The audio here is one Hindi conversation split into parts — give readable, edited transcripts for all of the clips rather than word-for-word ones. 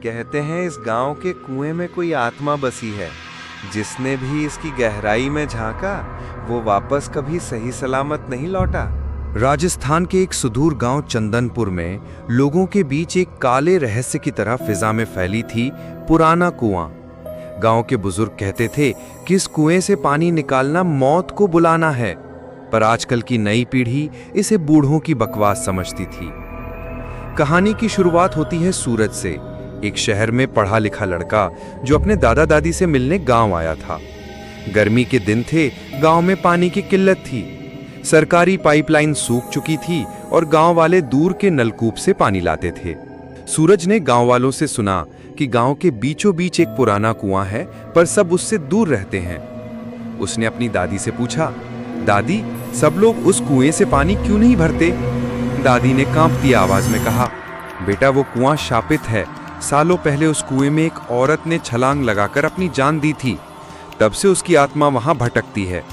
कहते हैं इस गांव के कुएं में कोई आत्मा बसी है। जिसने भी इसकी गहराई में झांका वो वापस कभी सही सलामत नहीं लौटा। राजस्थान के एक सुदूर गांव चंदनपुर में लोगों के बीच एक काले रहस्य की तरह फिजा में फैली थी पुराना कुआं। गांव के बुजुर्ग कहते थे कि इस कुएं से पानी निकालना मौत को बुलाना है, पर आजकल की नई पीढ़ी इसे बूढ़ों की बकवास समझती थी। कहानी की शुरुआत होती है सूरज से, एक शहर में पढ़ा लिखा लड़का जो अपने दादा दादी से मिलने गांव आया था। गर्मी के दिन थे, गांव में पानी की किल्लत थी। सरकारी पाइपलाइन सूख चुकी थी और गांव वाले दूर के नलकूप से पानी लाते थे। सूरज ने गांव वालों से सुना कि गांव के बीचों बीच एक पुराना कुआं है, पर सब उससे दूर रहते हैं। उसने अपनी दादी से पूछा, दादी, सब लोग उस कुएं से पानी क्यों नहीं भरते? दादी ने कांपती आवाज में कहा, बेटा वो कुआं शापित है। सालों पहले उस कुएं में एक औरत ने छलांग लगाकर अपनी जान दी थी। तब से उसकी आत्मा वहां भटकती है।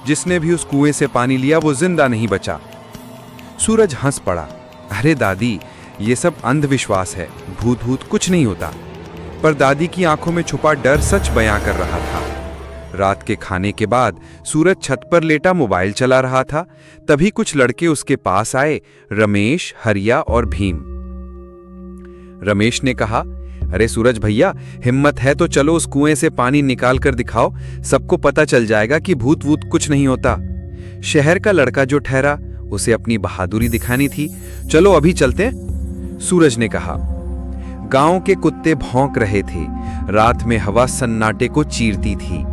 जिसने भी उस कुएं से पानी लिया वो जिंदा नहीं बचा। सूरज हंस पड़ा, अरे दादी, ये सब अंधविश्वास है, भूत भूत कुछ नहीं होता। पर दादी की आंखों में छुपा डर सच बयां कर रहा था। रात के खाने के बाद सूरज छत पर लेटा मोबाइल चला रहा था। तभी कुछ लड़के उसके पास आए, रमेश, हरिया और भीम। रमेश ने कहा, अरे सूरज भैया, हिम्मत है तो चलो उस कुएं से पानी निकाल कर दिखाओ, सबको पता चल जाएगा कि भूत वूत कुछ नहीं होता। शहर का लड़का जो ठहरा, उसे अपनी बहादुरी दिखानी थी। चलो अभी चलते, सूरज ने कहा। गांव के कुत्ते भौंक रहे थे। रात में हवा सन्नाटे को चीरती थी।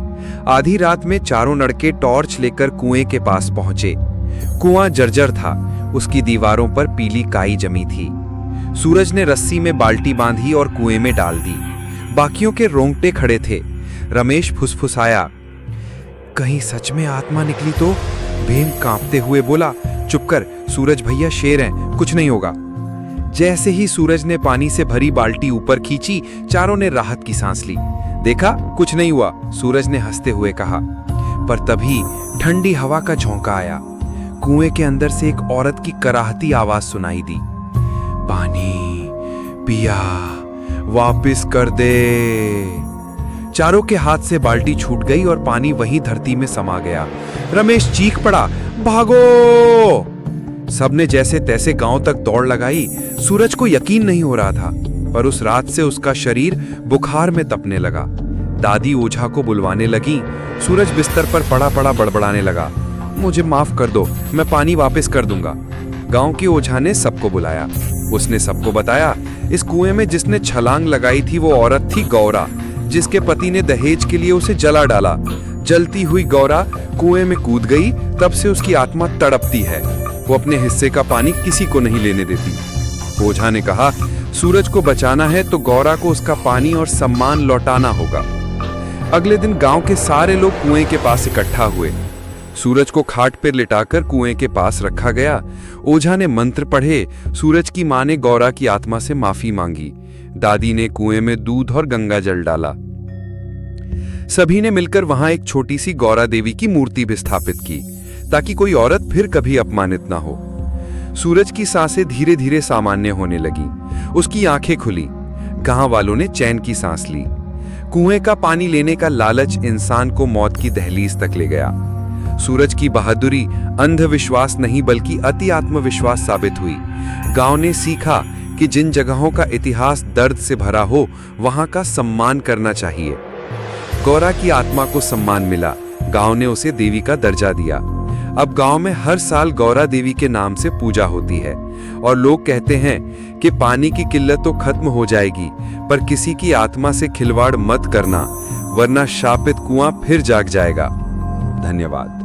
आधी रात में चारों लड़के टॉर्च लेकर कुएं के पास पहुंचे। कुआं जर्जर था, उसकी दीवारों पर पीली काई जमी थी। सूरज ने रस्सी में बाल्टी बांधी और कुएं में डाल दी। बाकियों के रोंगटे खड़े थे। रमेश फुसफुसाया, कहीं सच में आत्मा निकली तो? भीम कांपते हुए बोला, चुप कर, सूरज भैया शेर हैं, कुछ नहीं होगा। जैसे ही सूरज ने पानी से भरी बाल्टी ऊपर खींची, चारों ने राहत की सांस ली। देखा, कुछ नहीं हुआ, सूरज ने हंसते हुए कहा। पर तभी ठंडी हवा का झोंका आया। कुएं के अंदर से एक औरत की कराहती आवाज सुनाई दी, पानी पिया, वापिस कर दे। चारों के हाथ से बाल्टी छूट गई और पानी वहीं धरती में समा गया। रमेश चीख पड़ा, भागो! सबने जैसे तैसे गांव तक दौड़ लगाई। सूरज को यकीन नहीं हो रहा था, पर उस रात से उसका शरीर बुखार में तपने लगा। दादी ओझा को बुलवाने लगी। सूरज बिस्तर पर पड़ा पड़ा बड़बड़ाने लगा, मुझे माफ कर दो, मैं पानी वापस कर दूंगा। गांव के ओझा ने सबको बुलाया। उसने सबको बताया, इस कुएं में जिसने छलांग लगाई थी वो औरत थी गौरा, जिसके पति ने दहेज के लिए उसे जला डाला। जलती हुई गौरा कुएं में कूद गई, तब से उसकी आत्मा तड़पती है। वो अपने हिस्से का पानी किसी को नहीं लेने देती। ओझा ने कहा, सूरज को बचाना है तो गौरा को उसका पानी और सम्मान लौटाना होगा। अगले दिन गांव के सारे लोग कुएं के पास इकट्ठा हुए। सूरज को खाट पर लिटाकर कुएं के पास रखा गया। ओझा ने मंत्र पढ़े। सूरज की मां ने गौरा की आत्मा से माफी मांगी। दादी ने कुएं में दूध और गंगा जल डाला। सभी ने मिलकर वहां एक छोटी सी गौरा देवी की मूर्ति भी स्थापित की, ताकि कोई औरत फिर कभी अपमानित ना हो। सूरज की सांसें धीरे धीरे सामान्य होने लगी। उसकी आंखें खुली। गांव वालों ने चैन की सांस ली। कुएं का पानी लेने का लालच इंसान को मौत की दहलीज तक ले गया। सूरज की बहादुरी अंधविश्वास नहीं बल्कि अति आत्मविश्वास साबित हुई। गांव ने सीखा कि जिन जगहों का इतिहास दर्द से भरा हो, वहां का सम्मान करना चाहिए। गौरा की आत्मा को सम्मान मिला। गांव ने उसे देवी का दर्जा दिया। अब गांव में हर साल गौरा देवी के नाम से पूजा होती है और लोग कहते हैं कि पानी की किल्लत तो खत्म हो जाएगी, पर किसी की आत्मा से खिलवाड़ मत करना, वरना शापित कुआं फिर जाग जाएगा। धन्यवाद।